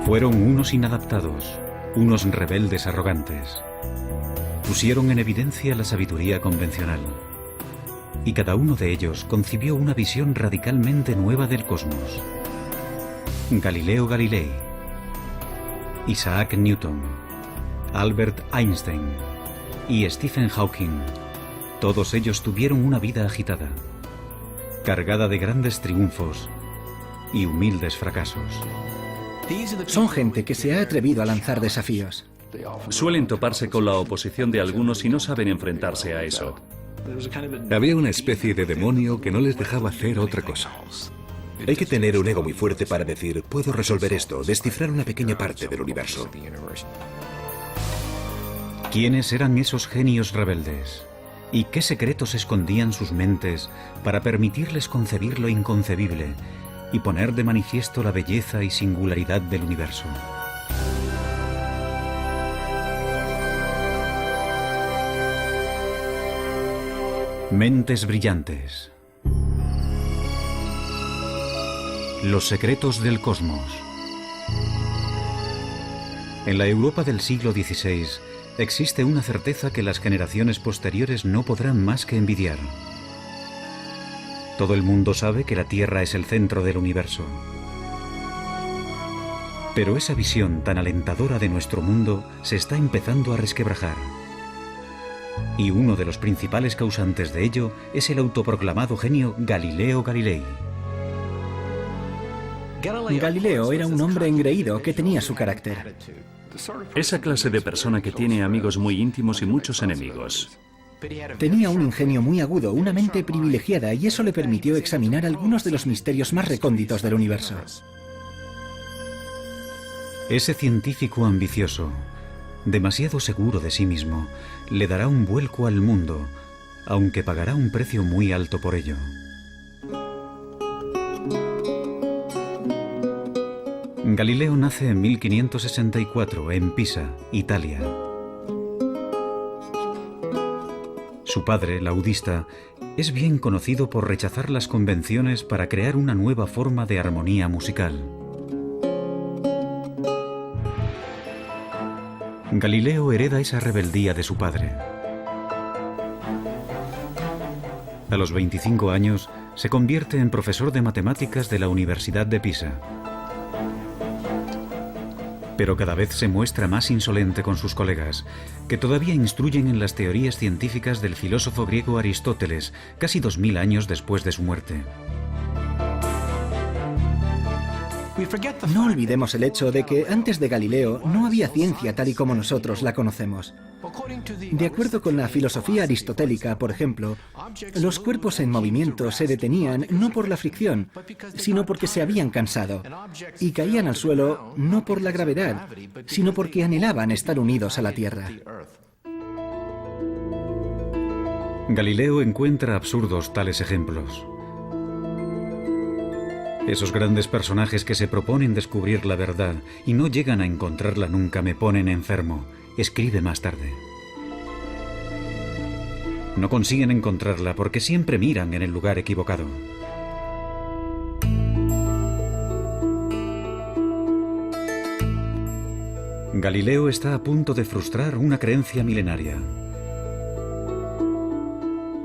Fueron unos inadaptados, unos rebeldes arrogantes. Pusieron en evidencia la sabiduría convencional. Y cada uno de ellos concibió una visión radicalmente nueva del cosmos. Galileo Galilei, Isaac Newton, Albert Einstein y Stephen Hawking. Todos ellos tuvieron una vida agitada, cargada de grandes triunfos y humildes fracasos. Son gente que se ha atrevido a lanzar desafíos. Suelen toparse con la oposición de algunos y no saben enfrentarse a eso. Había una especie de demonio que no les dejaba hacer otra cosa. Hay que tener un ego muy fuerte para decir, puedo resolver esto, descifrar una pequeña parte del universo. ¿Quiénes eran esos genios rebeldes? ¿Y qué secretos escondían sus mentes para permitirles concebir lo inconcebible y poner de manifiesto la belleza y singularidad del universo? Mentes brillantes. Los secretos del cosmos. En la Europa del siglo XVI existe una certeza que las generaciones posteriores no podrán más que envidiar. Todo el mundo sabe que la Tierra es el centro del universo. Pero esa visión tan alentadora de nuestro mundo se está empezando a resquebrajar. Y uno de los principales causantes de ello es el autoproclamado genio Galileo Galilei. Galileo era un hombre engreído que tenía su carácter. Esa clase de persona que tiene amigos muy íntimos y muchos enemigos. Tenía un ingenio muy agudo, una mente privilegiada, y eso le permitió examinar algunos de los misterios más recónditos del universo. Ese científico ambicioso, demasiado seguro de sí mismo, le dará un vuelco al mundo, aunque pagará un precio muy alto por ello. Galileo nace en 1564 en Pisa, Italia. Su padre, laudista, es bien conocido por rechazar las convenciones para crear una nueva forma de armonía musical. Galileo hereda esa rebeldía de su padre. A los 25 años se convierte en profesor de matemáticas de la Universidad de Pisa. Pero cada vez se muestra más insolente con sus colegas, que todavía instruyen en las teorías científicas del filósofo griego Aristóteles, casi 2000 años después de su muerte. No olvidemos el hecho de que antes de Galileo no había ciencia tal y como nosotros la conocemos. De acuerdo con la filosofía aristotélica, por ejemplo, los cuerpos en movimiento se detenían no por la fricción, sino porque se habían cansado, y caían al suelo no por la gravedad, sino porque anhelaban estar unidos a la Tierra. Galileo encuentra absurdos tales ejemplos. Esos grandes personajes que se proponen descubrir la verdad y no llegan a encontrarla nunca me ponen enfermo, escribe más tarde. No consiguen encontrarla porque siempre miran en el lugar equivocado. Galileo está a punto de frustrar una creencia milenaria.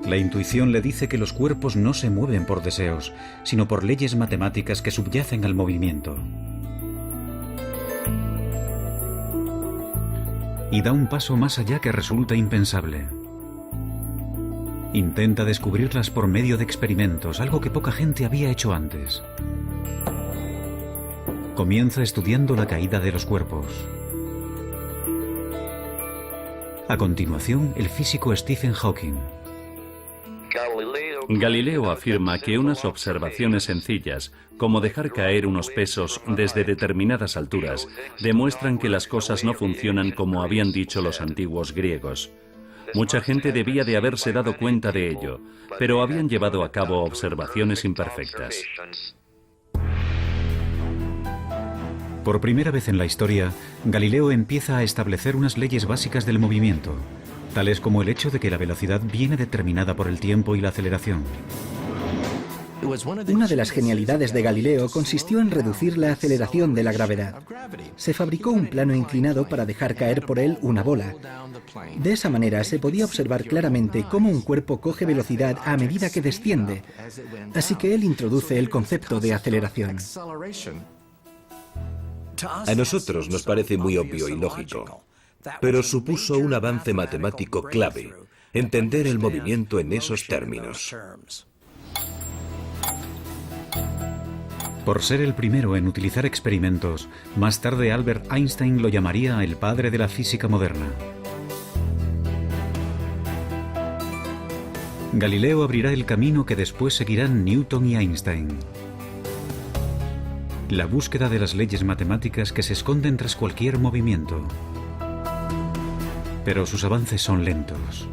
La intuición le dice que los cuerpos no se mueven por deseos, sino por leyes matemáticas que subyacen al movimiento. Y da un paso más allá que resulta impensable. Intenta descubrirlas por medio de experimentos, algo que poca gente había hecho antes. Comienza estudiando la caída de los cuerpos. A continuación, el físico Stephen Hawking. Galileo afirma que unas observaciones sencillas, como dejar caer unos pesos desde determinadas alturas, demuestran que las cosas no funcionan como habían dicho los antiguos griegos. Mucha gente debía de haberse dado cuenta de ello, pero habían llevado a cabo observaciones imperfectas. Por primera vez en la historia, Galileo empieza a establecer unas leyes básicas del movimiento, tales como el hecho de que la velocidad viene determinada por el tiempo y la aceleración. Una de las genialidades de Galileo consistió en reducir la aceleración de la gravedad. Se fabricó un plano inclinado para dejar caer por él una bola. De esa manera se podía observar claramente cómo un cuerpo coge velocidad a medida que desciende. Así que él introduce el concepto de aceleración. A nosotros nos parece muy obvio y lógico, pero supuso un avance matemático clave, entender el movimiento en esos términos. Por ser el primero en utilizar experimentos, más tarde Albert Einstein lo llamaría el padre de la física moderna. Galileo abrirá el camino que después seguirán Newton y Einstein. La búsqueda de las leyes matemáticas que se esconden tras cualquier movimiento. Pero sus avances son lentos.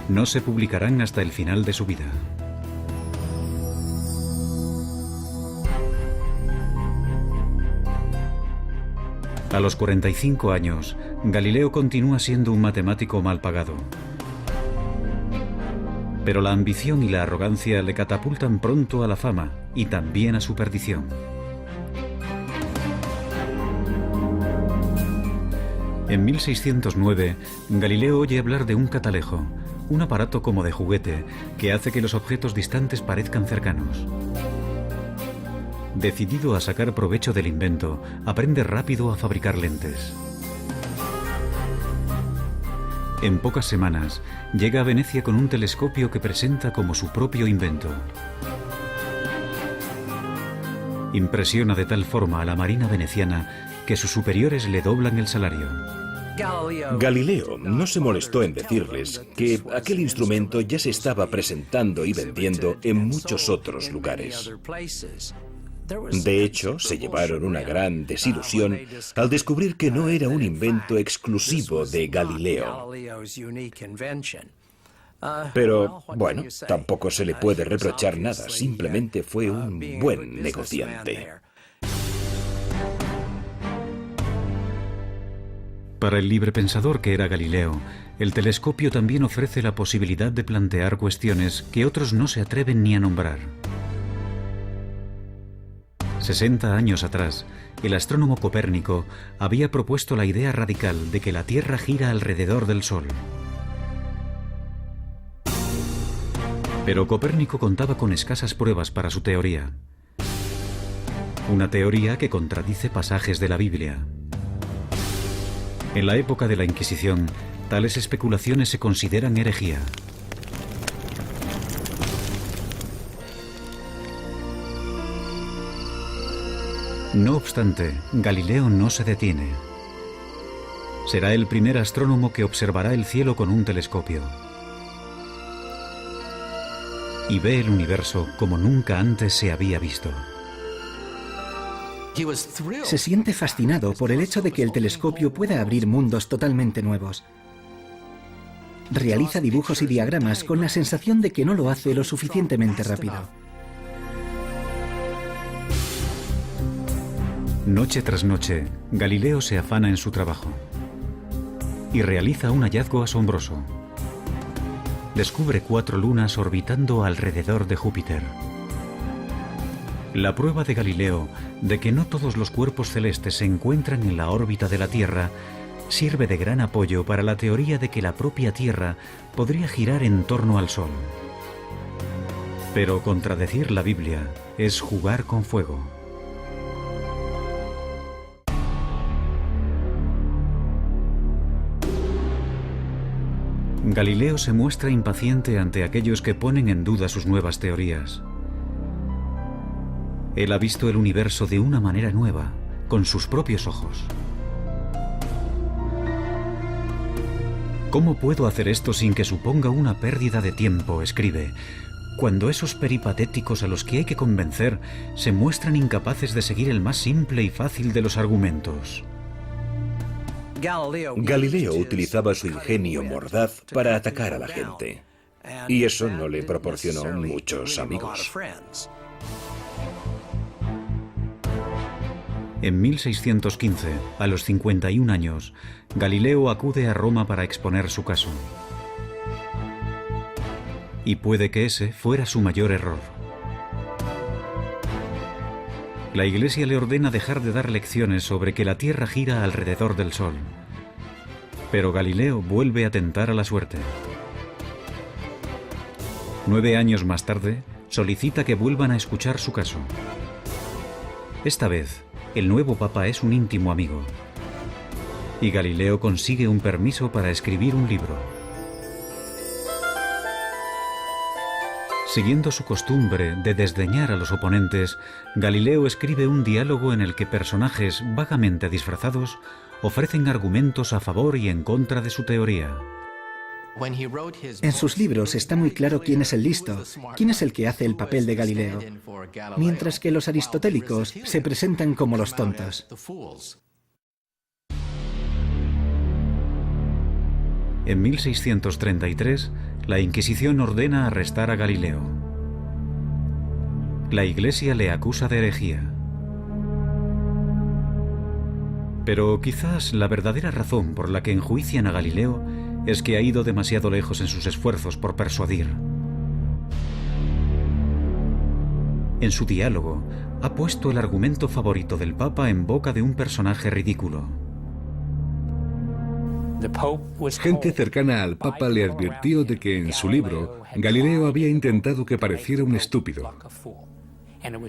No se publicarán hasta el final de su vida. A los 45 años, Galileo continúa siendo un matemático mal pagado. Pero la ambición y la arrogancia le catapultan pronto a la fama y también a su perdición. En 1609, Galileo oye hablar de un catalejo, un aparato como de juguete que hace que los objetos distantes parezcan cercanos. Decidido a sacar provecho del invento, aprende rápido a fabricar lentes. En pocas semanas, llega a Venecia con un telescopio que presenta como su propio invento. Impresiona de tal forma a la marina veneciana que sus superiores le doblan el salario. Galileo no se molestó en decirles que aquel instrumento ya se estaba presentando y vendiendo en muchos otros lugares. De hecho, se llevaron una gran desilusión al descubrir que no era un invento exclusivo de Galileo. Pero, bueno, tampoco se le puede reprochar nada, simplemente fue un buen negociante. Para el librepensador que era Galileo, el telescopio también ofrece la posibilidad de plantear cuestiones que otros no se atreven ni a nombrar. 60 años atrás, el astrónomo Copérnico había propuesto la idea radical de que la Tierra gira alrededor del Sol. Pero Copérnico contaba con escasas pruebas para su teoría. Una teoría que contradice pasajes de la Biblia. En la época de la Inquisición, tales especulaciones se consideran herejía. No obstante, Galileo no se detiene. Será el primer astrónomo que observará el cielo con un telescopio. Y ve el universo como nunca antes se había visto. Se siente fascinado por el hecho de que el telescopio pueda abrir mundos totalmente nuevos. Realiza dibujos y diagramas con la sensación de que no lo hace lo suficientemente rápido. Noche tras noche, Galileo se afana en su trabajo y realiza un hallazgo asombroso. Descubre 4 lunas orbitando alrededor de Júpiter. La prueba de Galileo de que no todos los cuerpos celestes se encuentran en la órbita de la Tierra sirve de gran apoyo para la teoría de que la propia Tierra podría girar en torno al Sol. Pero contradecir la Biblia es jugar con fuego. Galileo se muestra impaciente ante aquellos que ponen en duda sus nuevas teorías. Él ha visto el universo de una manera nueva, con sus propios ojos. ¿Cómo puedo hacer esto sin que suponga una pérdida de tiempo?, escribe, cuando esos peripatéticos a los que hay que convencer se muestran incapaces de seguir el más simple y fácil de los argumentos. Galileo utilizaba su ingenio mordaz para atacar a la gente, y eso no le proporcionó muchos amigos. En 1615, a los 51 años, Galileo acude a Roma para exponer su caso. Y puede que ese fuera su mayor error. La Iglesia le ordena dejar de dar lecciones sobre que la Tierra gira alrededor del Sol. Pero Galileo vuelve a tentar a la suerte. 9 años más tarde, solicita que vuelvan a escuchar su caso. Esta vez, el nuevo papa es un íntimo amigo. Y Galileo consigue un permiso para escribir un libro. Siguiendo su costumbre de desdeñar a los oponentes, Galileo escribe un diálogo en el que personajes vagamente disfrazados ofrecen argumentos a favor y en contra de su teoría. En sus libros está muy claro quién es el listo, quién es el que hace el papel de Galileo, mientras que los aristotélicos se presentan como los tontos. En 1633, la Inquisición ordena arrestar a Galileo. La Iglesia le acusa de herejía. Pero quizás la verdadera razón por la que enjuician a Galileo es que ha ido demasiado lejos en sus esfuerzos por persuadir. En su diálogo, ha puesto el argumento favorito del Papa en boca de un personaje ridículo. Gente cercana al Papa le advirtió de que en su libro Galileo había intentado que pareciera un estúpido.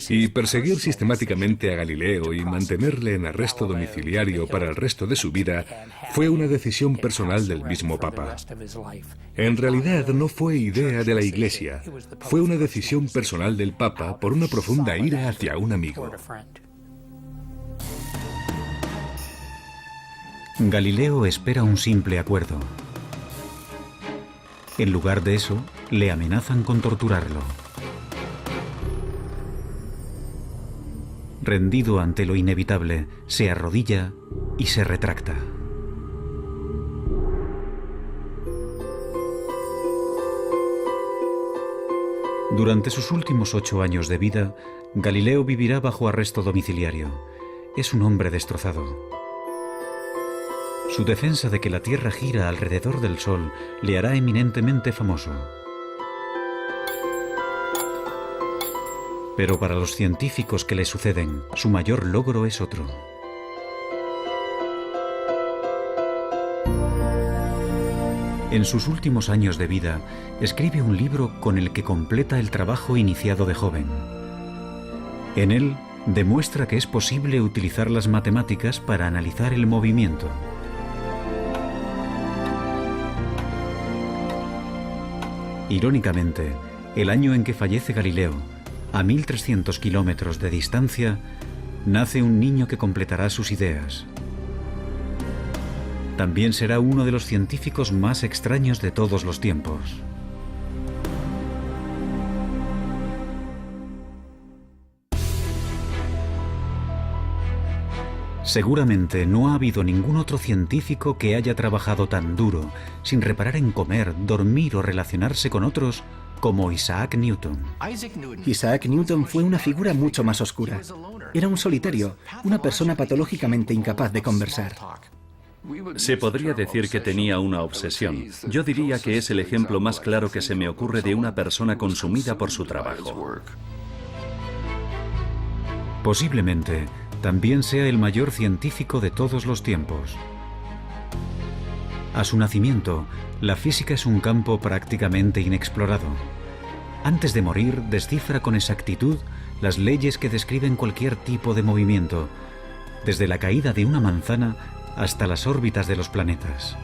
Y perseguir sistemáticamente a Galileo y mantenerle en arresto domiciliario para el resto de su vida fue una decisión personal del mismo Papa. En realidad no fue idea de la Iglesia, fue una decisión personal del Papa por una profunda ira hacia un amigo. Galileo espera un simple acuerdo. En lugar de eso, le amenazan con torturarlo. Rendido ante lo inevitable, se arrodilla y se retracta. Durante sus últimos 8 años de vida, Galileo vivirá bajo arresto domiciliario. Es un hombre destrozado. Su defensa de que la Tierra gira alrededor del Sol le hará eminentemente famoso. Pero para los científicos que le suceden, su mayor logro es otro. En sus últimos años de vida, escribe un libro con el que completa el trabajo iniciado de joven. En él, demuestra que es posible utilizar las matemáticas para analizar el movimiento. Irónicamente, el año en que fallece Galileo, a 1300 kilómetros de distancia, nace un niño que completará sus ideas. También será uno de los científicos más extraños de todos los tiempos. Seguramente no ha habido ningún otro científico que haya trabajado tan duro, sin reparar en comer, dormir o relacionarse con otros, como Isaac Newton. Isaac Newton fue una figura mucho más oscura. Era un solitario, una persona patológicamente incapaz de conversar. Se podría decir que tenía una obsesión. Yo diría que es el ejemplo más claro que se me ocurre de una persona consumida por su trabajo. Posiblemente también sea el mayor científico de todos los tiempos. A su nacimiento, la física es un campo prácticamente inexplorado. Antes de morir, descifra con exactitud las leyes que describen cualquier tipo de movimiento, desde la caída de una manzana hasta las órbitas de los planetas.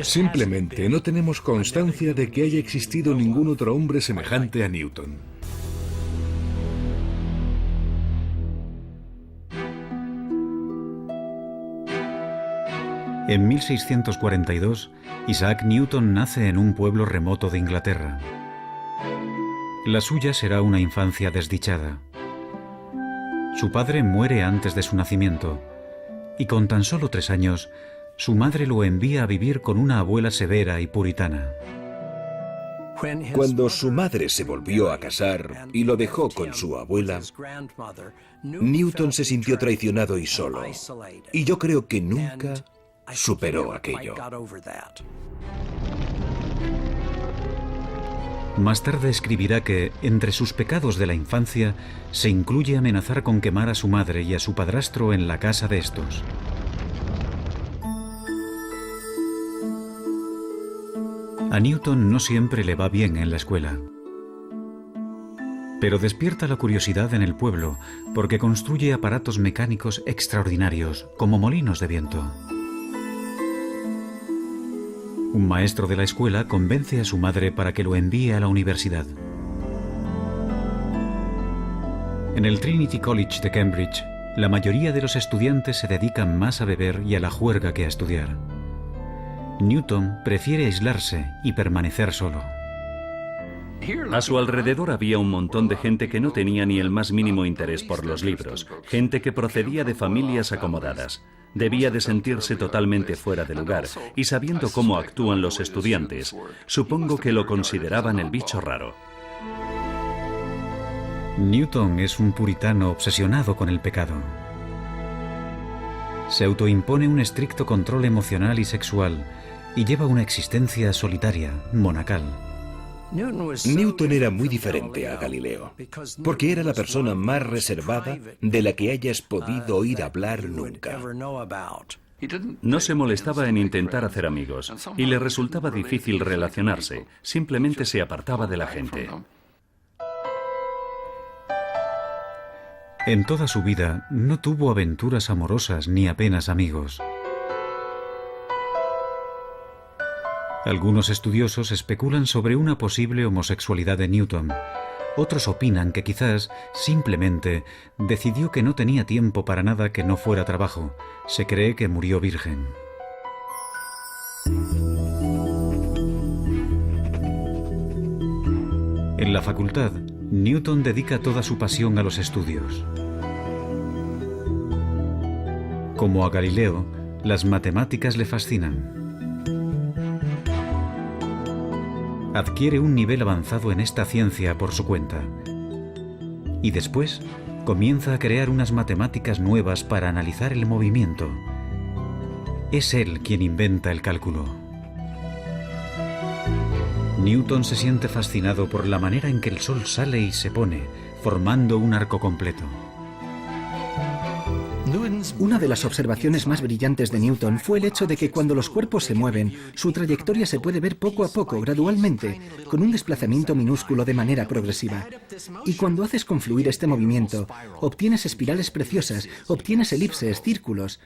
Simplemente no tenemos constancia de que haya existido ningún otro hombre semejante a Newton. En 1642, Isaac Newton nace en un pueblo remoto de Inglaterra. La suya será una infancia desdichada. Su padre muere antes de su nacimiento, y con tan solo 3 años, su madre lo envía a vivir con una abuela severa y puritana. Cuando su madre se volvió a casar y lo dejó con su abuela, Newton se sintió traicionado y solo, y yo creo que nunca superó aquello. Más tarde escribirá que, entre sus pecados de la infancia, se incluye amenazar con quemar a su madre y a su padrastro en la casa de estos. A Newton no siempre le va bien en la escuela. Pero despierta la curiosidad en el pueblo porque construye aparatos mecánicos extraordinarios, como molinos de viento. Un maestro de la escuela convence a su madre para que lo envíe a la universidad. En el Trinity College de Cambridge, la mayoría de los estudiantes se dedican más a beber y a la juerga que a estudiar. Newton prefiere aislarse y permanecer solo. A su alrededor había un montón de gente que no tenía ni el más mínimo interés por los libros, gente que procedía de familias acomodadas. Debía de sentirse totalmente fuera de lugar, y sabiendo cómo actúan los estudiantes, supongo que lo consideraban el bicho raro. Newton es un puritano obsesionado con el pecado. Se autoimpone un estricto control emocional y sexual y lleva una existencia solitaria, monacal. Newton era muy diferente a Galileo, porque era la persona más reservada de la que hayas podido oír hablar nunca. No se molestaba en intentar hacer amigos, y le resultaba difícil relacionarse, simplemente se apartaba de la gente. En toda su vida no tuvo aventuras amorosas ni apenas amigos. Algunos estudiosos especulan sobre una posible homosexualidad de Newton. Otros opinan que quizás, simplemente, decidió que no tenía tiempo para nada que no fuera trabajo. Se cree que murió virgen. En la facultad, Newton dedica toda su pasión a los estudios. Como a Galileo, las matemáticas le fascinan. Adquiere un nivel avanzado en esta ciencia por su cuenta. Y después comienza a crear unas matemáticas nuevas para analizar el movimiento. Es él quien inventa el cálculo. Newton se siente fascinado por la manera en que el Sol sale y se pone, formando un arco completo. Una de las observaciones más brillantes de Newton fue el hecho de que cuando los cuerpos se mueven, su trayectoria se puede ver poco a poco, gradualmente, con un desplazamiento minúsculo de manera progresiva. Y cuando haces confluir este movimiento, obtienes espirales preciosas, obtienes elipses, círculos.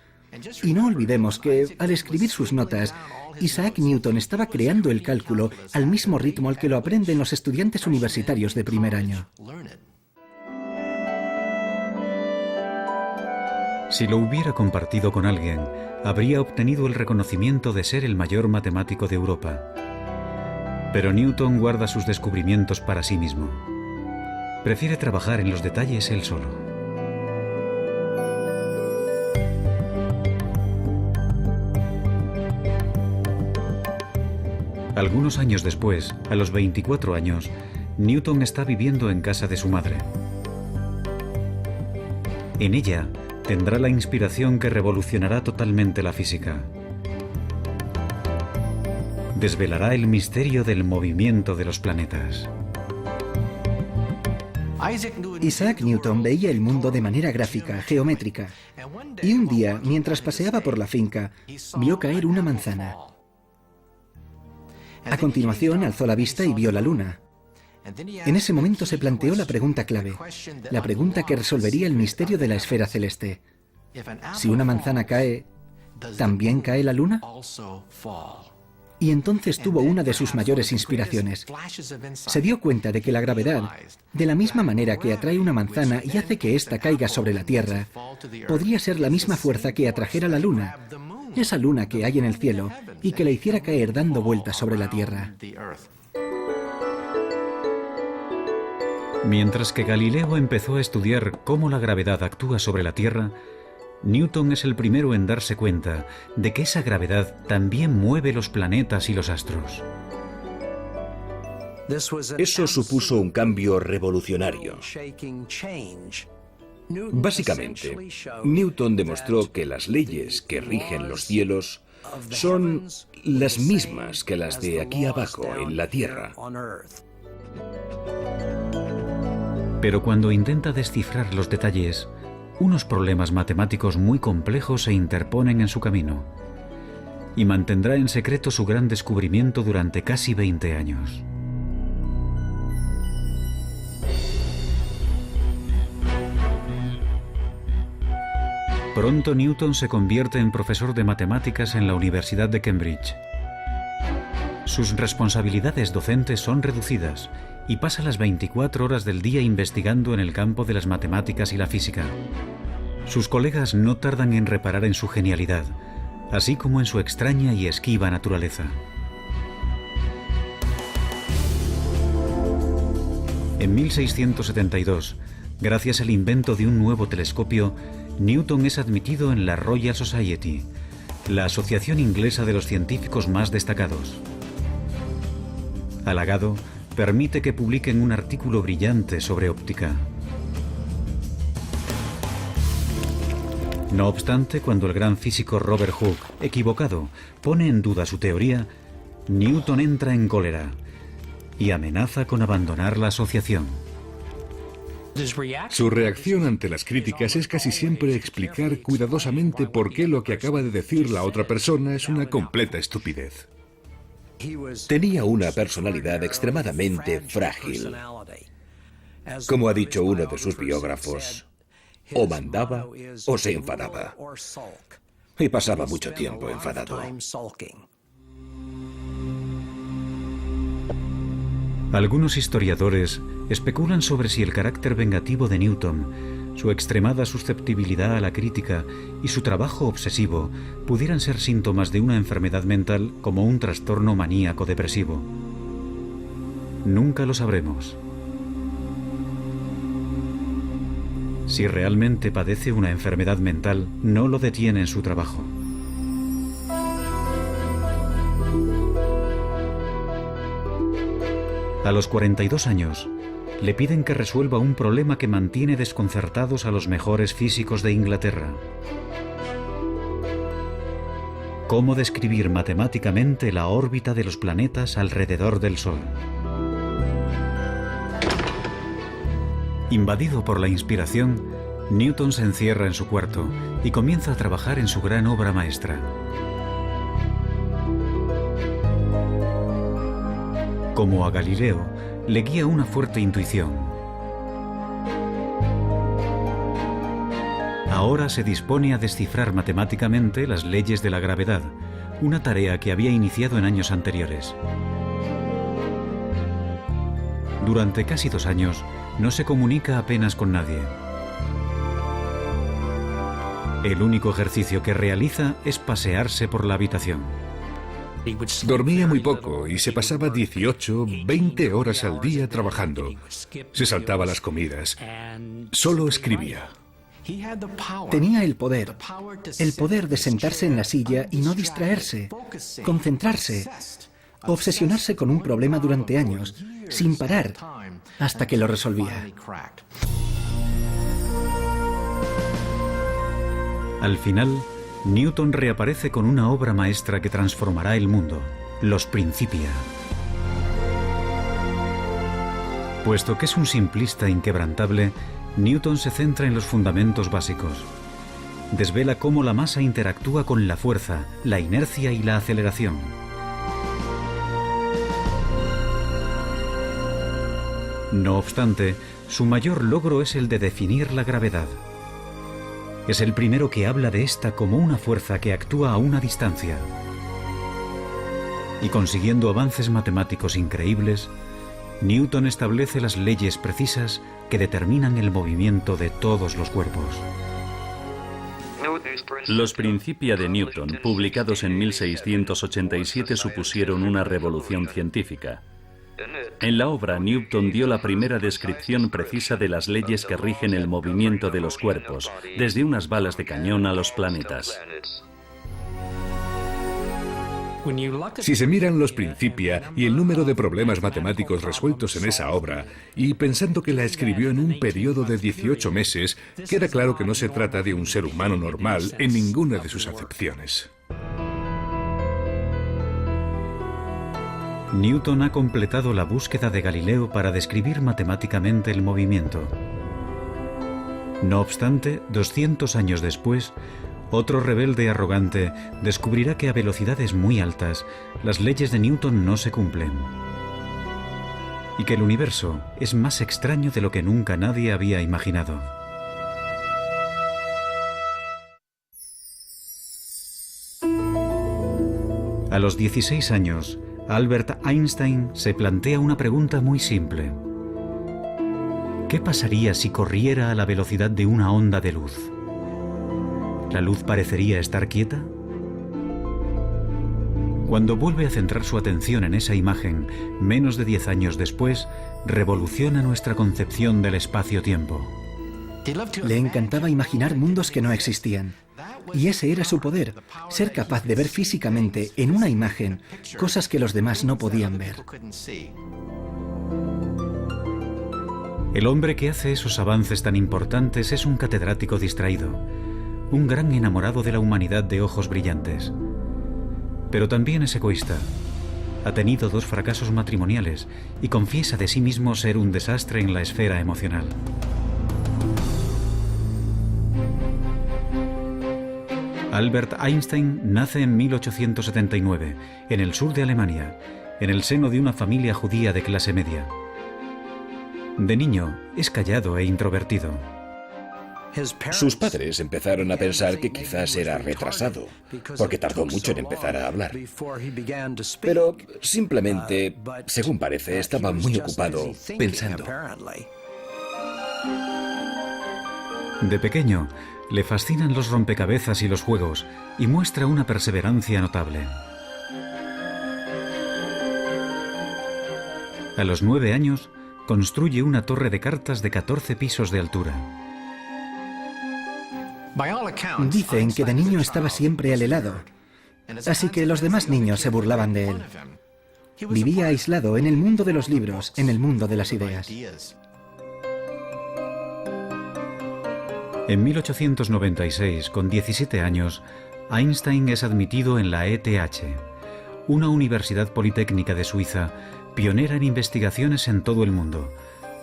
Y no olvidemos que, al escribir sus notas, Isaac Newton estaba creando el cálculo al mismo ritmo al que lo aprenden los estudiantes universitarios de primer año. Si lo hubiera compartido con alguien, habría obtenido el reconocimiento de ser el mayor matemático de Europa. Pero Newton guarda sus descubrimientos para sí mismo. Prefiere trabajar en los detalles él solo. Algunos años después, a los 24 años, Newton está viviendo en casa de su madre. En ella, tendrá la inspiración que revolucionará totalmente la física. Desvelará el misterio del movimiento de los planetas. Isaac Newton veía el mundo de manera gráfica, geométrica. Y un día, mientras paseaba por la finca, vio caer una manzana. A continuación, alzó la vista y vio la luna. En ese momento se planteó la pregunta clave, la pregunta que resolvería el misterio de la esfera celeste. Si una manzana cae, ¿también cae la luna? Y entonces tuvo una de sus mayores inspiraciones. Se dio cuenta de que la gravedad, de la misma manera que atrae una manzana y hace que ésta caiga sobre la Tierra, podría ser la misma fuerza que atrajera la luna, esa luna que hay en el cielo, y que la hiciera caer dando vueltas sobre la Tierra. Mientras que Galileo empezó a estudiar cómo la gravedad actúa sobre la Tierra, Newton es el primero en darse cuenta de que esa gravedad también mueve los planetas y los astros. Eso supuso un cambio revolucionario. Básicamente, Newton demostró que las leyes que rigen los cielos son las mismas que las de aquí abajo en la Tierra. Pero cuando intenta descifrar los detalles, unos problemas matemáticos muy complejos se interponen en su camino y mantendrá en secreto su gran descubrimiento durante casi 20 años. Pronto Newton se convierte en profesor de matemáticas en la Universidad de Cambridge. Sus responsabilidades docentes son reducidas y pasa las 24 horas del día investigando en el campo de las matemáticas y la física. Sus colegas no tardan en reparar en su genialidad, así como en su extraña y esquiva naturaleza. En 1672, gracias al invento de un nuevo telescopio, Newton es admitido en la Royal Society, la asociación inglesa de los científicos más destacados. Halagado, permite que publiquen un artículo brillante sobre óptica. No obstante, cuando el gran físico Robert Hooke, equivocado, pone en duda su teoría, Newton entra en cólera y amenaza con abandonar la asociación. Su reacción ante las críticas es casi siempre explicar cuidadosamente por qué lo que acaba de decir la otra persona es una completa estupidez. Tenía una personalidad extremadamente frágil. Como ha dicho uno de sus biógrafos, o mandaba o se enfadaba. Y pasaba mucho tiempo enfadado. Algunos historiadores especulan sobre si el carácter vengativo de Newton, su extremada susceptibilidad a la crítica y su trabajo obsesivo pudieran ser síntomas de una enfermedad mental como un trastorno maníaco-depresivo. Nunca lo sabremos. Si realmente padece una enfermedad mental, no lo detiene en su trabajo. A los 42 años, le piden que resuelva un problema que mantiene desconcertados a los mejores físicos de Inglaterra. ¿Cómo describir matemáticamente la órbita de los planetas alrededor del Sol? Invadido por la inspiración, Newton se encierra en su cuarto y comienza a trabajar en su gran obra maestra. Como a Galileo, le guía una fuerte intuición. Ahora se dispone a descifrar matemáticamente las leyes de la gravedad, una tarea que había iniciado en años anteriores. Durante casi 2 años, no se comunica apenas con nadie. El único ejercicio que realiza es pasearse por la habitación. Dormía muy poco y se pasaba 18, 20 horas al día trabajando. Se saltaba las comidas. Solo escribía. Tenía el poder de sentarse en la silla y no distraerse, concentrarse, obsesionarse con un problema durante años, sin parar, hasta que lo resolvía. Al final, Newton reaparece con una obra maestra que transformará el mundo, Los Principia. Puesto que es un simplista inquebrantable, Newton se centra en los fundamentos básicos. Desvela cómo la masa interactúa con la fuerza, la inercia y la aceleración. No obstante, su mayor logro es el de definir la gravedad. Es el primero que habla de esta como una fuerza que actúa a una distancia. Y consiguiendo avances matemáticos increíbles, Newton establece las leyes precisas que determinan el movimiento de todos los cuerpos. Los Principia de Newton, publicados en 1687, supusieron una revolución científica. En la obra, Newton dio la primera descripción precisa de las leyes que rigen el movimiento de los cuerpos, desde unas balas de cañón a los planetas. Si se miran los Principia y el número de problemas matemáticos resueltos en esa obra, y pensando que la escribió en un periodo de 18 meses, queda claro que no se trata de un ser humano normal en ninguna de sus acepciones. Newton ha completado la búsqueda de Galileo para describir matemáticamente el movimiento. No obstante, 200 años después, otro rebelde arrogante descubrirá que a velocidades muy altas las leyes de Newton no se cumplen y que el universo es más extraño de lo que nunca nadie había imaginado. A los 16 años, Albert Einstein se plantea una pregunta muy simple. ¿Qué pasaría si corriera a la velocidad de una onda de luz? ¿La luz parecería estar quieta? Cuando vuelve a centrar su atención en esa imagen, menos de 10 años después, revoluciona nuestra concepción del espacio-tiempo. Le encantaba imaginar mundos que no existían. Y ese era su poder, ser capaz de ver físicamente en una imagen cosas que los demás no podían ver. El hombre que hace esos avances tan importantes es un catedrático distraído, un gran enamorado de la humanidad de ojos brillantes. Pero también es egoísta. Ha tenido 2 fracasos matrimoniales y confiesa de sí mismo ser un desastre en la esfera emocional. Albert Einstein nace en 1879, en el sur de Alemania, en el seno de una familia judía de clase media. De niño, es callado e introvertido. Sus padres empezaron a pensar que quizás era retrasado, porque tardó mucho en empezar a hablar. Pero simplemente, según parece, estaba muy ocupado pensando. De pequeño, le fascinan los rompecabezas y los juegos, y muestra una perseverancia notable. A los 9 años, construye una torre de cartas de 14 pisos de altura. Dicen que de niño estaba siempre al helado, así que los demás niños se burlaban de él. Vivía aislado en el mundo de los libros, en el mundo de las ideas. En 1896, con 17 años, Einstein es admitido en la ETH, una universidad politécnica de Suiza, pionera en investigaciones en todo el mundo.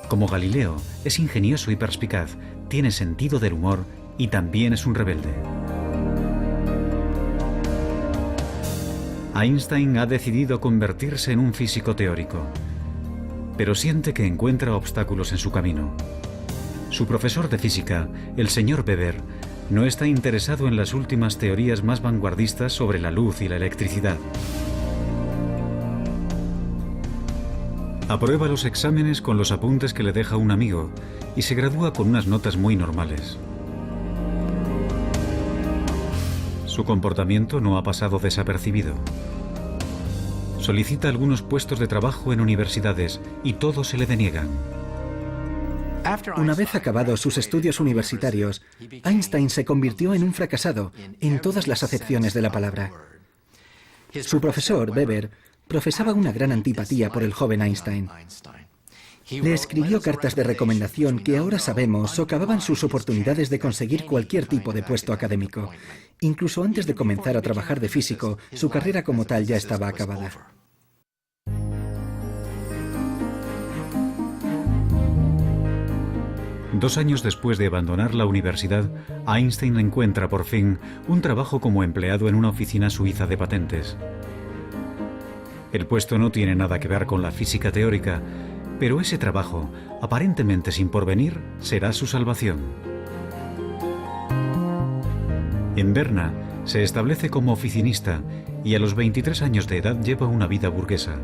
Como Galileo, es ingenioso y perspicaz, tiene sentido del humor y también es un rebelde. Einstein ha decidido convertirse en un físico teórico, pero siente que encuentra obstáculos en su camino. Su profesor de física, el señor Weber, no está interesado en las últimas teorías más vanguardistas sobre la luz y la electricidad. Aprueba los exámenes con los apuntes que le deja un amigo y se gradúa con unas notas muy normales. Su comportamiento no ha pasado desapercibido. Solicita algunos puestos de trabajo en universidades y todos se le deniegan. Una vez acabados sus estudios universitarios, Einstein se convirtió en un fracasado en todas las acepciones de la palabra. Su profesor, Weber, profesaba una gran antipatía por el joven Einstein. Le escribió cartas de recomendación que ahora sabemos socavaban sus oportunidades de conseguir cualquier tipo de puesto académico. Incluso antes de comenzar a trabajar de físico, su carrera como tal ya estaba acabada. Dos años después de abandonar la universidad, Einstein encuentra por fin un trabajo como empleado en una oficina suiza de patentes. El puesto no tiene nada que ver con la física teórica, pero ese trabajo, aparentemente sin porvenir, será su salvación. En Berna se establece como oficinista y a los 23 años de edad lleva una vida burguesa.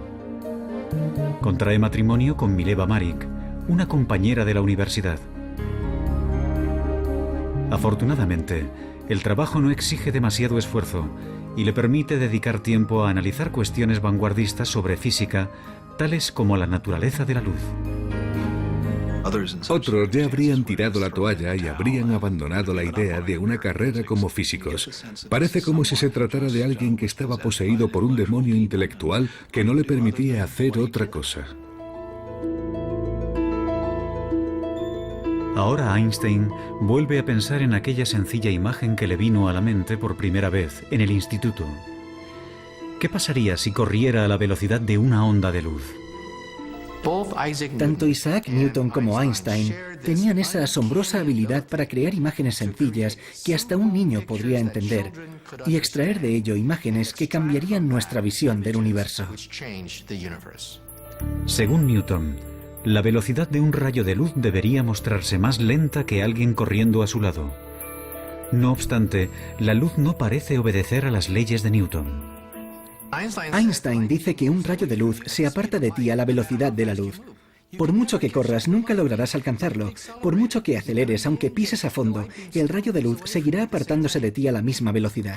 Contrae matrimonio con Mileva Marik, una compañera de la universidad. Afortunadamente, el trabajo no exige demasiado esfuerzo y le permite dedicar tiempo a analizar cuestiones vanguardistas sobre física, tales como la naturaleza de la luz. Otros ya habrían tirado la toalla y habrían abandonado la idea de una carrera como físicos. Parece como si se tratara de alguien que estaba poseído por un demonio intelectual que no le permitía hacer otra cosa. Ahora Einstein vuelve a pensar en aquella sencilla imagen que le vino a la mente por primera vez en el instituto. ¿Qué pasaría si corriera a la velocidad de una onda de luz? Tanto Isaac Newton como Einstein tenían esa asombrosa habilidad para crear imágenes sencillas que hasta un niño podría entender y extraer de ello imágenes que cambiarían nuestra visión del universo. Según Newton, la velocidad de un rayo de luz debería mostrarse más lenta que alguien corriendo a su lado. No obstante, la luz no parece obedecer a las leyes de Newton. Einstein dice que un rayo de luz se aparta de ti a la velocidad de la luz. Por mucho que corras, nunca lograrás alcanzarlo. Por mucho que aceleres, aunque pises a fondo, el rayo de luz seguirá apartándose de ti a la misma velocidad.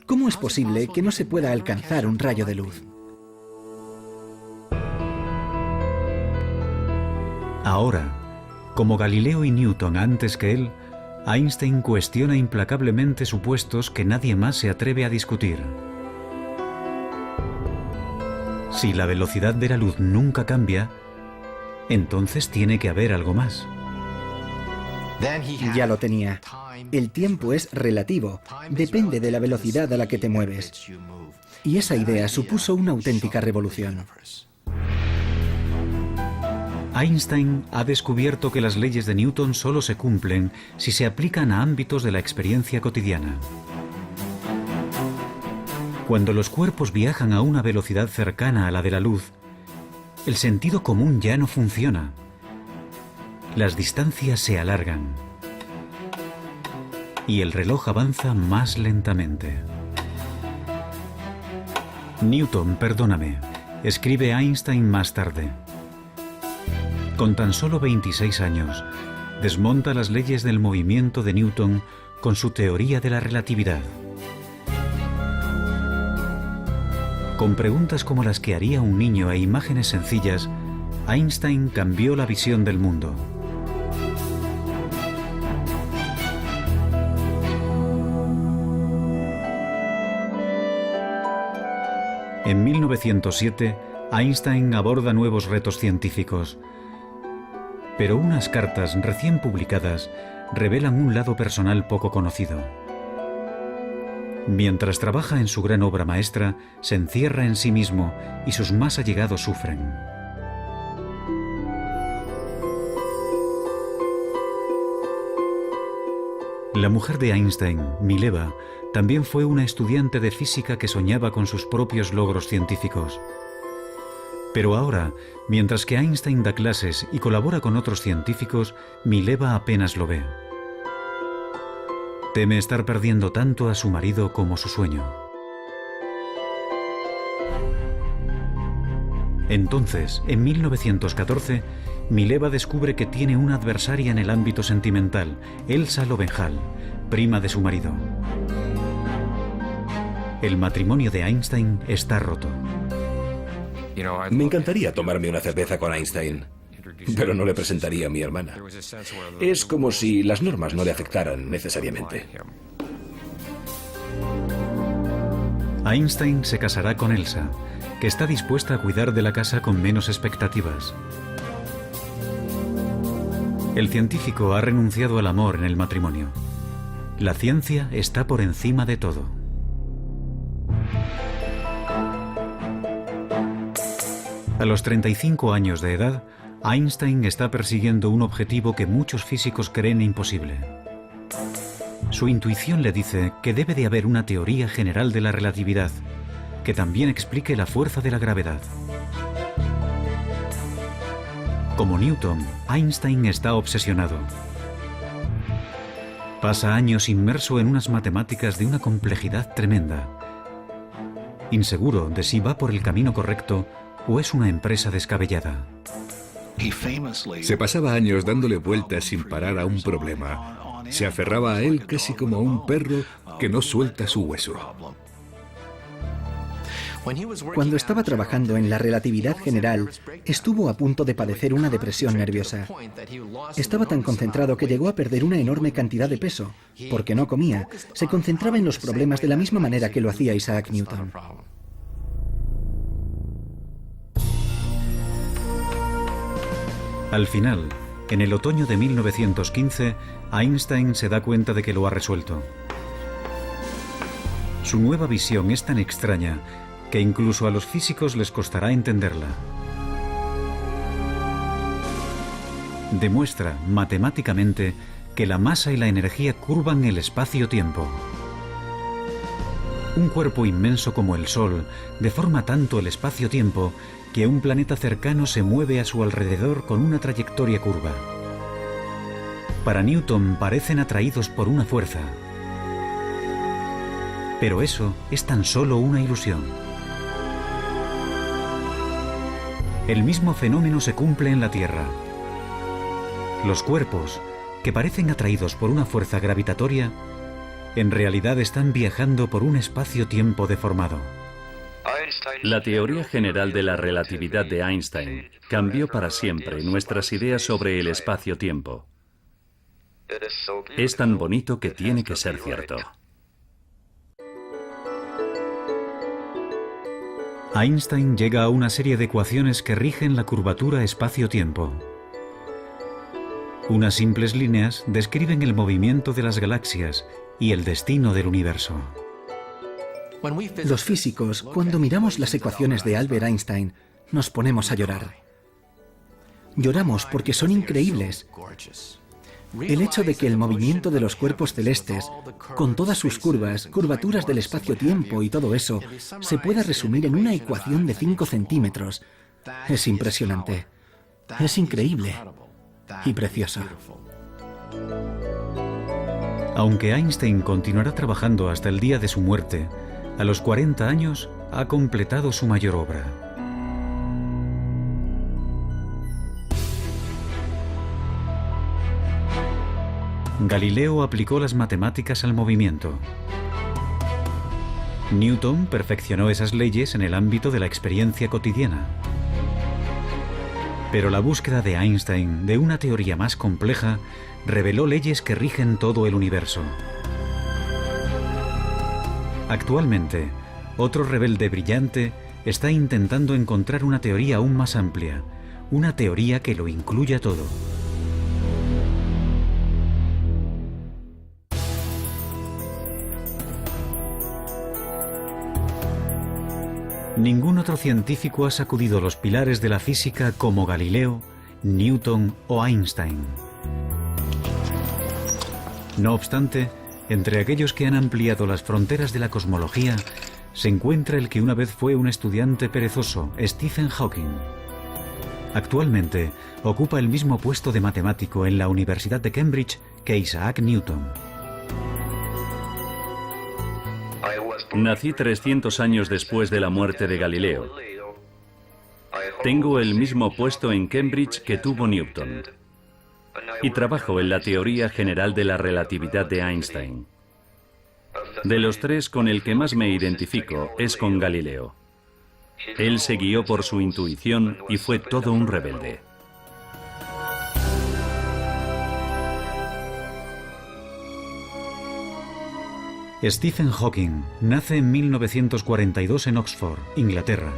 ¿Cómo es posible que no se pueda alcanzar un rayo de luz? Ahora, como Galileo y Newton antes que él, Einstein cuestiona implacablemente supuestos que nadie más se atreve a discutir. Si la velocidad de la luz nunca cambia, entonces tiene que haber algo más. Ya lo tenía. El tiempo es relativo, depende de la velocidad a la que te mueves. Y esa idea supuso una auténtica revolución. Einstein ha descubierto que las leyes de Newton solo se cumplen si se aplican a ámbitos de la experiencia cotidiana. Cuando los cuerpos viajan a una velocidad cercana a la de la luz, el sentido común ya no funciona. Las distancias se alargan y el reloj avanza más lentamente. Newton, perdóname, escribe Einstein más tarde. Con tan solo 26 años, desmonta las leyes del movimiento de Newton con su teoría de la relatividad. Con preguntas como las que haría un niño e imágenes sencillas, Einstein cambió la visión del mundo. En 1907, Einstein aborda nuevos retos científicos. Pero unas cartas recién publicadas revelan un lado personal poco conocido. Mientras trabaja en su gran obra maestra, se encierra en sí mismo y sus más allegados sufren. La mujer de Einstein, Mileva, también fue una estudiante de física que soñaba con sus propios logros científicos. Pero ahora, mientras que Einstein da clases y colabora con otros científicos, Mileva apenas lo ve. Teme estar perdiendo tanto a su marido como su sueño. Entonces, en 1914, Mileva descubre que tiene una adversaria en el ámbito sentimental, Elsa Lowenthal, prima de su marido. El matrimonio de Einstein está roto. Me encantaría tomarme una cerveza con Einstein, pero no le presentaría a mi hermana. Es como si las normas no le afectaran necesariamente. Einstein se casará con Elsa, que está dispuesta a cuidar de la casa con menos expectativas. El científico ha renunciado al amor en el matrimonio. La ciencia está por encima de todo. A los 35 años de edad, Einstein está persiguiendo un objetivo que muchos físicos creen imposible. Su intuición le dice que debe de haber una teoría general de la relatividad, que también explique la fuerza de la gravedad. Como Newton, Einstein está obsesionado. Pasa años inmerso en unas matemáticas de una complejidad tremenda, inseguro de si va por el camino correcto o es una empresa descabellada. Se pasaba años dándole vueltas sin parar a un problema. Se aferraba a él casi como a un perro que no suelta su hueso. Cuando estaba trabajando en la relatividad general, estuvo a punto de padecer una depresión nerviosa. Estaba tan concentrado que llegó a perder una enorme cantidad de peso. Porque no comía, se concentraba en los problemas de la misma manera que lo hacía Isaac Newton. Al final, en el otoño de 1915, Einstein se da cuenta de que lo ha resuelto. Su nueva visión es tan extraña que incluso a los físicos les costará entenderla. Demuestra matemáticamente que la masa y la energía curvan el espacio-tiempo. Un cuerpo inmenso como el Sol deforma tanto el espacio-tiempo que un planeta cercano se mueve a su alrededor con una trayectoria curva. Para Newton parecen atraídos por una fuerza. Pero eso es tan solo una ilusión. El mismo fenómeno se cumple en la Tierra. Los cuerpos, que parecen atraídos por una fuerza gravitatoria, en realidad están viajando por un espacio-tiempo deformado. La teoría general de la relatividad de Einstein cambió para siempre nuestras ideas sobre el espacio-tiempo. Es tan bonito que tiene que ser cierto. Einstein llega a una serie de ecuaciones que rigen la curvatura espacio-tiempo. Unas simples líneas describen el movimiento de las galaxias y el destino del universo. Los físicos, cuando miramos las ecuaciones de Albert Einstein, nos ponemos a llorar. Lloramos porque son increíbles. El hecho de que el movimiento de los cuerpos celestes, con todas sus curvas, curvaturas del espacio-tiempo y todo eso, se pueda resumir en una ecuación de 5 centímetros, es impresionante. Es increíble y precioso. Aunque Einstein continuará trabajando hasta el día de su muerte, a los 40 años ha completado su mayor obra. Galileo aplicó las matemáticas al movimiento. Newton perfeccionó esas leyes en el ámbito de la experiencia cotidiana. Pero la búsqueda de Einstein de una teoría más compleja reveló leyes que rigen todo el universo. Actualmente, otro rebelde brillante está intentando encontrar una teoría aún más amplia, una teoría que lo incluya todo. Ningún otro científico ha sacudido los pilares de la física como Galileo, Newton o Einstein. No obstante, entre aquellos que han ampliado las fronteras de la cosmología, se encuentra el que una vez fue un estudiante perezoso, Stephen Hawking. Actualmente, ocupa el mismo puesto de matemático en la Universidad de Cambridge que Isaac Newton. Nací 300 años después de la muerte de Galileo. Tengo el mismo puesto en Cambridge que tuvo Newton. Y trabajo en la teoría general de la relatividad de Einstein. De los tres, con el que más me identifico es con Galileo. Él se guió por su intuición y fue todo un rebelde. Stephen Hawking nace en 1942 en Oxford, Inglaterra.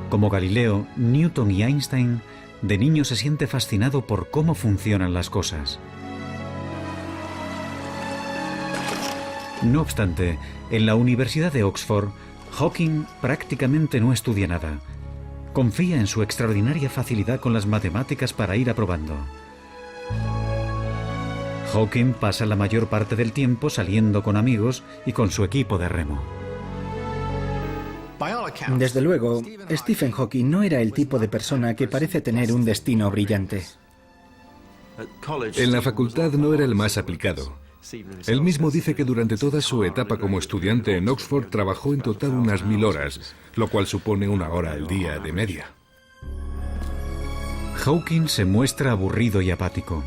Como Galileo, Newton y Einstein, de niño se siente fascinado por cómo funcionan las cosas. No obstante, en la Universidad de Oxford, Hawking prácticamente no estudia nada. Confía en su extraordinaria facilidad con las matemáticas para ir aprobando. Hawking pasa la mayor parte del tiempo saliendo con amigos y con su equipo de remo. Desde luego, Stephen Hawking no era el tipo de persona que parece tener un destino brillante. En la facultad no era el más aplicado. Él mismo dice que durante toda su etapa como estudiante en Oxford trabajó en total unas 1000 horas, lo cual supone 1 hora al día de media. Hawking se muestra aburrido y apático.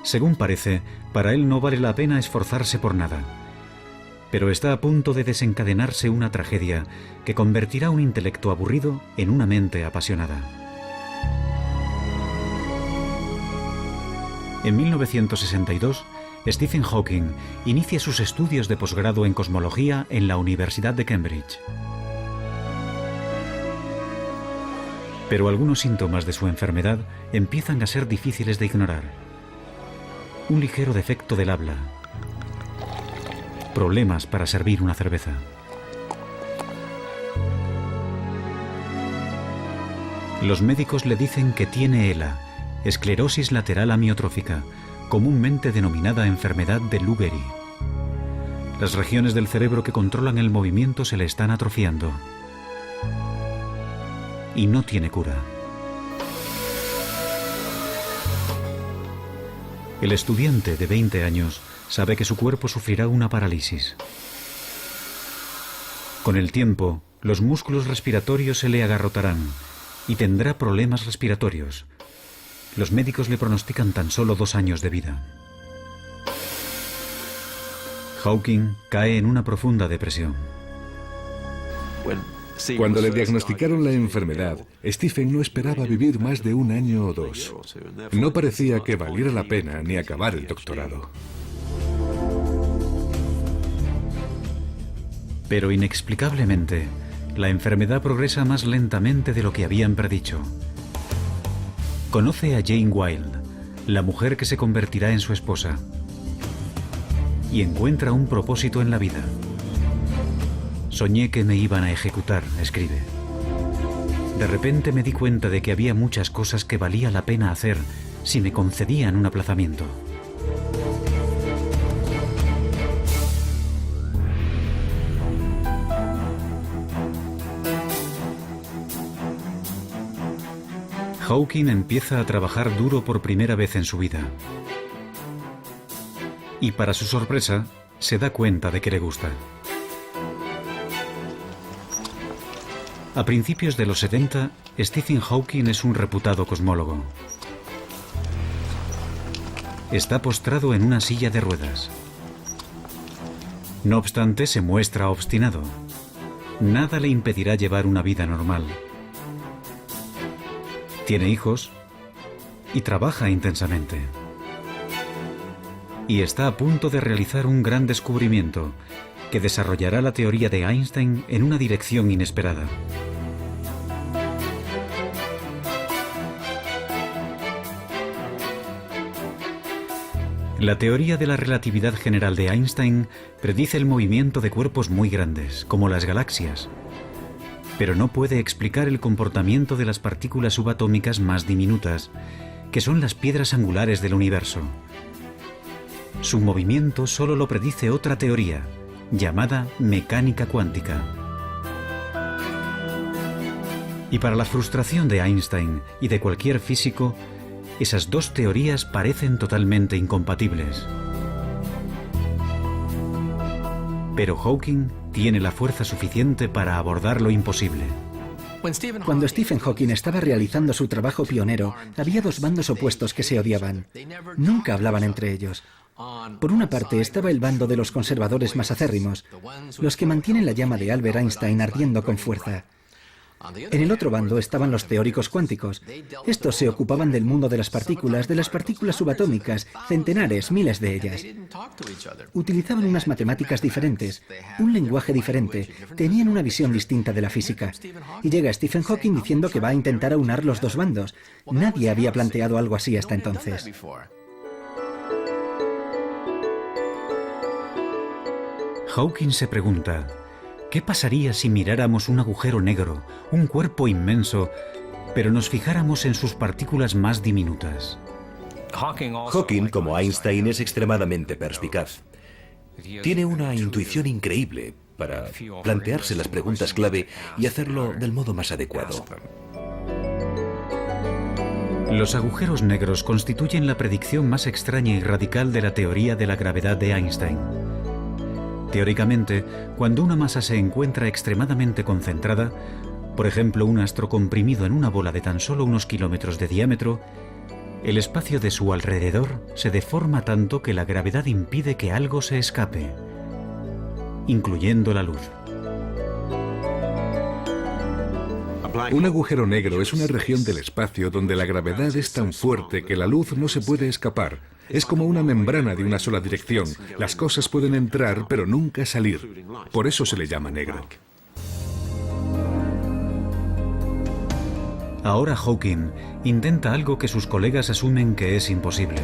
Según parece, para él no vale la pena esforzarse por nada. Pero está a punto de desencadenarse una tragedia que convertirá un intelecto aburrido en una mente apasionada. En 1962, Stephen Hawking inicia sus estudios de posgrado en cosmología en la Universidad de Cambridge. Pero algunos síntomas de su enfermedad empiezan a ser difíciles de ignorar. Un ligero defecto del habla, problemas para servir una cerveza. Los médicos le dicen que tiene ELA, esclerosis lateral amiotrófica, comúnmente denominada enfermedad de Lou Gehrig. Las regiones del cerebro que controlan el movimiento se le están atrofiando. Y no tiene cura. El estudiante de 20 años sabe que su cuerpo sufrirá una parálisis. Con el tiempo, los músculos respiratorios se le agarrotarán y tendrá problemas respiratorios. Los médicos le pronostican tan solo 2 años de vida. Hawking cae en una profunda depresión. Cuando le diagnosticaron la enfermedad, Stephen no esperaba vivir más de 1 año o 2. No parecía que valiera la pena ni acabar el doctorado. Pero inexplicablemente, la enfermedad progresa más lentamente de lo que habían predicho. Conoce a Jane Wilde, la mujer que se convertirá en su esposa, y encuentra un propósito en la vida. Soñé que me iban a ejecutar, escribe. De repente me di cuenta de que había muchas cosas que valía la pena hacer si me concedían un aplazamiento. Hawking empieza a trabajar duro por primera vez en su vida. Y para su sorpresa, se da cuenta de que le gusta. A principios de los 70, Stephen Hawking es un reputado cosmólogo. Está postrado en una silla de ruedas. No obstante, se muestra obstinado. Nada le impedirá llevar una vida normal. Tiene hijos y trabaja intensamente. Y está a punto de realizar un gran descubrimiento que desarrollará la teoría de Einstein en una dirección inesperada. La teoría de la relatividad general de Einstein predice el movimiento de cuerpos muy grandes, como las galaxias, pero no puede explicar el comportamiento de las partículas subatómicas más diminutas, que son las piedras angulares del universo. Su movimiento solo lo predice otra teoría, llamada mecánica cuántica. Y para la frustración de Einstein y de cualquier físico, esas dos teorías parecen totalmente incompatibles. Pero Hawking tiene la fuerza suficiente para abordar lo imposible. Cuando Stephen Hawking estaba realizando su trabajo pionero, había 2 bandos opuestos que se odiaban. Nunca hablaban entre ellos. Por una parte estaba el bando de los conservadores más acérrimos, los que mantienen la llama de Albert Einstein ardiendo con fuerza. En el otro bando estaban los teóricos cuánticos. Estos se ocupaban del mundo de las partículas subatómicas, centenares, miles de ellas. Utilizaban unas matemáticas diferentes, un lenguaje diferente, tenían una visión distinta de la física. Y llega Stephen Hawking diciendo que va a intentar aunar los 2 bandos. Nadie había planteado algo así hasta entonces. Hawking se pregunta, ¿qué pasaría si miráramos un agujero negro, un cuerpo inmenso, pero nos fijáramos en sus partículas más diminutas? Hawking, como Einstein, es extremadamente perspicaz. Tiene una intuición increíble para plantearse las preguntas clave y hacerlo del modo más adecuado. Los agujeros negros constituyen la predicción más extraña y radical de la teoría de la gravedad de Einstein. Teóricamente, cuando una masa se encuentra extremadamente concentrada, por ejemplo un astro comprimido en una bola de tan solo unos kilómetros de diámetro, el espacio de su alrededor se deforma tanto que la gravedad impide que algo se escape, incluyendo la luz. Un agujero negro es una región del espacio donde la gravedad es tan fuerte que la luz no se puede escapar. Es como una membrana de una sola dirección. Las cosas pueden entrar, pero nunca salir. Por eso se le llama negro. Ahora Hawking intenta algo que sus colegas asumen que es imposible.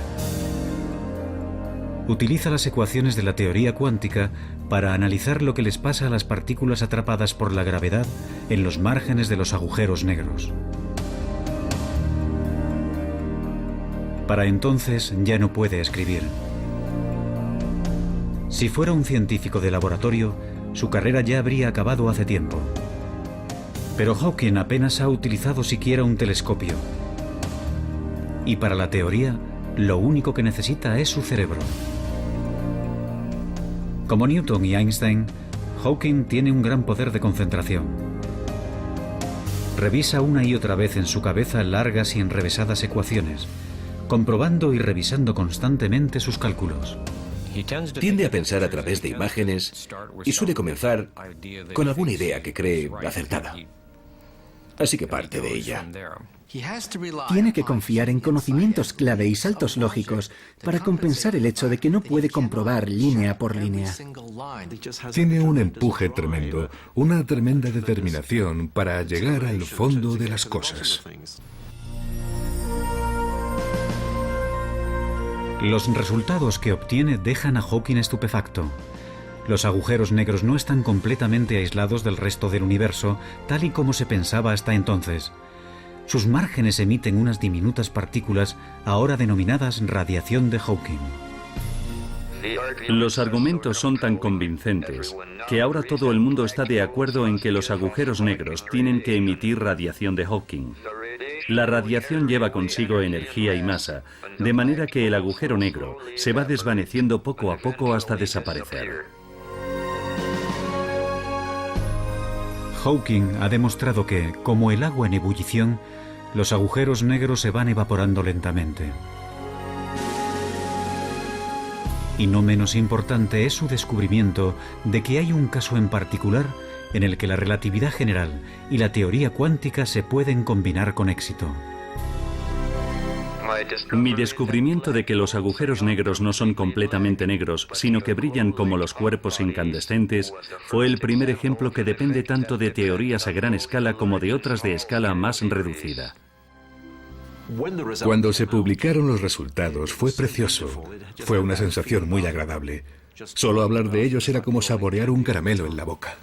Utiliza las ecuaciones de la teoría cuántica para analizar lo que les pasa a las partículas atrapadas por la gravedad en los márgenes de los agujeros negros. Para entonces ya no puede escribir. Si fuera un científico de laboratorio, su carrera ya habría acabado hace tiempo. Pero Hawking apenas ha utilizado siquiera un telescopio. Y para la teoría, lo único que necesita es su cerebro. Como Newton y Einstein, Hawking tiene un gran poder de concentración. Revisa una y otra vez en su cabeza largas y enrevesadas ecuaciones, comprobando y revisando constantemente sus cálculos. Tiende a pensar a través de imágenes y suele comenzar con alguna idea que cree acertada. Así que parte de ella. Tiene que confiar en conocimientos clave y saltos lógicos para compensar el hecho de que no puede comprobar línea por línea. Tiene un empuje tremendo, una tremenda determinación para llegar al fondo de las cosas. Los resultados que obtiene dejan a Hawking estupefacto. Los agujeros negros no están completamente aislados del resto del universo, tal y como se pensaba hasta entonces. Sus márgenes emiten unas diminutas partículas, ahora denominadas radiación de Hawking. Los argumentos son tan convincentes que ahora todo el mundo está de acuerdo en que los agujeros negros tienen que emitir radiación de Hawking. La radiación lleva consigo energía y masa, de manera que el agujero negro se va desvaneciendo poco a poco hasta desaparecer. Hawking ha demostrado que, como el agua en ebullición, los agujeros negros se van evaporando lentamente. Y no menos importante es su descubrimiento de que hay un caso en particular en el que la relatividad general y la teoría cuántica se pueden combinar con éxito. Mi descubrimiento de que los agujeros negros no son completamente negros, sino que brillan como los cuerpos incandescentes, fue el primer ejemplo que depende tanto de teorías a gran escala como de otras de escala más reducida. Cuando se publicaron los resultados fue precioso. Fue una sensación muy agradable. Solo hablar de ellos era como saborear un caramelo en la boca.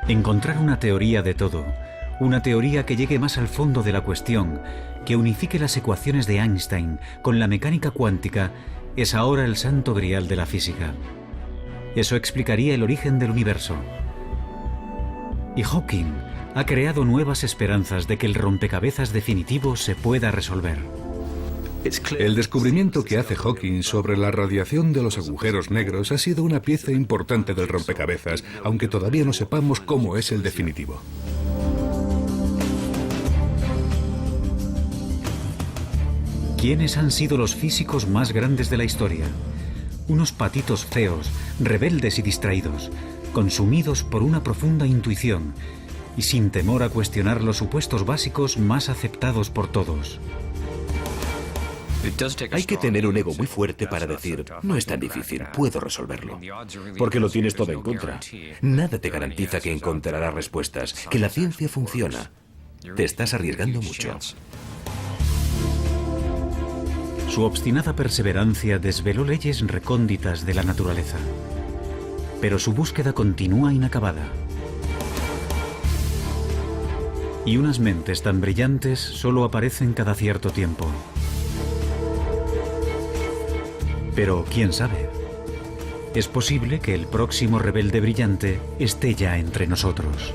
Encontrar una teoría de todo, una teoría que llegue más al fondo de la cuestión, que unifique las ecuaciones de Einstein con la mecánica cuántica, es ahora el santo grial de la física. Eso explicaría el origen del universo. Y Hawking ha creado nuevas esperanzas de que el rompecabezas definitivo se pueda resolver. El descubrimiento que hace Hawking sobre la radiación de los agujeros negros ha sido una pieza importante del rompecabezas, aunque todavía no sepamos cómo es el definitivo. ¿Quiénes han sido los físicos más grandes de la historia? Unos patitos feos, rebeldes y distraídos, consumidos por una profunda intuición y sin temor a cuestionar los supuestos básicos más aceptados por todos. Hay que tener un ego muy fuerte para decir, no es tan difícil, puedo resolverlo. Porque lo tienes todo en contra. Nada te garantiza que encontrarás respuestas, que la ciencia funciona. Te estás arriesgando mucho. Su obstinada perseverancia desveló leyes recónditas de la naturaleza. Pero su búsqueda continúa inacabada. Y unas mentes tan brillantes solo aparecen cada cierto tiempo. Pero, ¿quién sabe? Es posible que el próximo rebelde brillante esté ya entre nosotros.